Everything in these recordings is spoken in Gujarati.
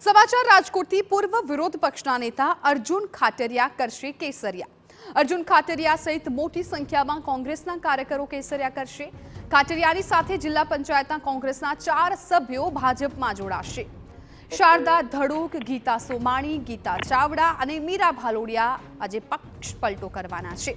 સમાચાર રાજકોટથી પૂર્વ વિરોધ પક્ષના નેતા અર્જુન ખાટરિયા કરશે કેસરિયા। અર્જુન ખાટરિયા સહિત મોટી સંખ્યામાં કોંગ્રેસના કાર્યકરો કેસરિયા કરશે। ખાટરિયાની સાથે જિલ્લા પંચાયતના કોંગ્રેસના 4 સભ્યો ભાજપમાં જોડાશે। શારદા ધડુક, ગીતા સોમાણી, ગીતા ચાવડા અને મીરા ભાલોડિયા આજે પક્ષ પલટો કરવાના છે।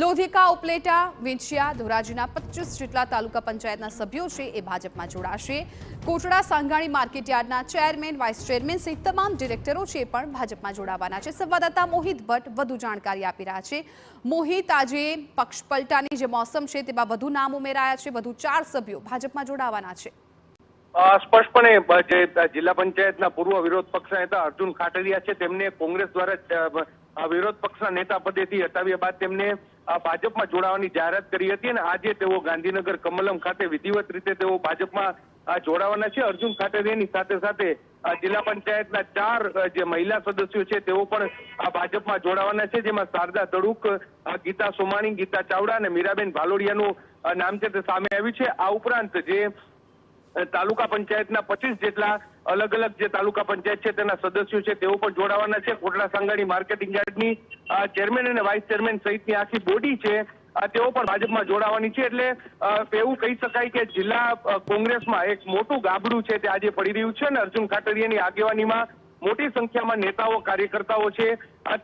લોધિકા, ઉપલેટા, વિંછિયા, ધોરાજીના 25 જેટલા તાલુકા પંચાયતના સભ્યો છે એ ભાજપમાં જોડાશે। કોટડા સાંગાણી માર્કેટયાર્ડના ચેરમેન, વાઇસ ચેરમેન સહિત તમામ ડિરેક્ટરો છે પણ ભાજપમાં જોડાવાના છે। સંવાદદાતા મોહિત ભટ્ટ વધુ જાણકારી આપી રહ્યા છે। મોહિત, આજે પક્ષ પલટાની જે મોસમ છે તેમાં વધુ નામ ઉમેરાયા છે, વધુ 4 સભ્યો ભાજપમાં જોડાવાના છે। સ્પષ્ટપણે જે જિલ્લા પંચાયતના પૂર્વ વિરોધ પક્ષના નેતા અર્જુન ખાટરિયા છે તેમને કોંગ્રેસ દ્વારા વિરોધ પક્ષના નેતા પદેથી હટાવ્યા બાદ તેમને ભાજપમાં જોડાવાની જાહેરાત કરી હતી અને આજે તેઓ ગાંધીનગર કમલમ ખાતે વિધિવત રીતે તેઓ ભાજપમાં જોડાવાના છે। અર્જુન ખાટરિયાની સાથે સાથે જિલ્લા પંચાયતના 4 જે મહિલા સદસ્યો છે તેઓ પણ ભાજપમાં જોડાવાના છે, જેમાં શારદા ધડુક, ગીતા સોમાણી, ગીતા ચાવડા અને મીરાબેન ભાલોડિયાનું નામ છે તે સામે આવ્યું છે। આ ઉપરાંત જે તાલુકા પંચાયતના 25 જેટલા અલગ અલગ જે તાલુકા પંચાયત છે તેના સદસ્યો છે તેઓ પણ જોડાવાના છે। કોટડા સાંગાણી માર્કેટિંગ યાર્ડની ચેરમેન અને વાઇસ ચેરમેન સહિતની આખી બોડી છે તેઓ પણ ભાજપમાં જોડાવાની છે। એટલે એવું કહી શકાય કે જિલ્લા કોંગ્રેસમાં એક મોટું ગાબડું છે તે આજે પડી રહ્યું છે અને અર્જુન ખાટરિયાની આગેવાનીમાં મોટી સંખ્યામાં નેતાઓ, કાર્યકર્તાઓ છે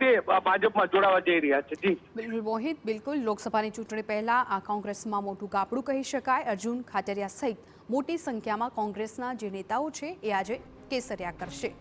તે ભાજપમાં જોડાવા જઈ રહ્યા છે। જી બિલકુલ મોહિત, બિલકુલ લોકસભાની ચૂંટણી પહેલા આ કોંગ્રેસમાં મોટું ગાબડું કહી શકાય। અર્જુન ખાટરિયા સહિત મોટી સંખ્યામાં કોંગ્રેસના જે નેતાઓ છે એ આજે કેસરિયા કરશે।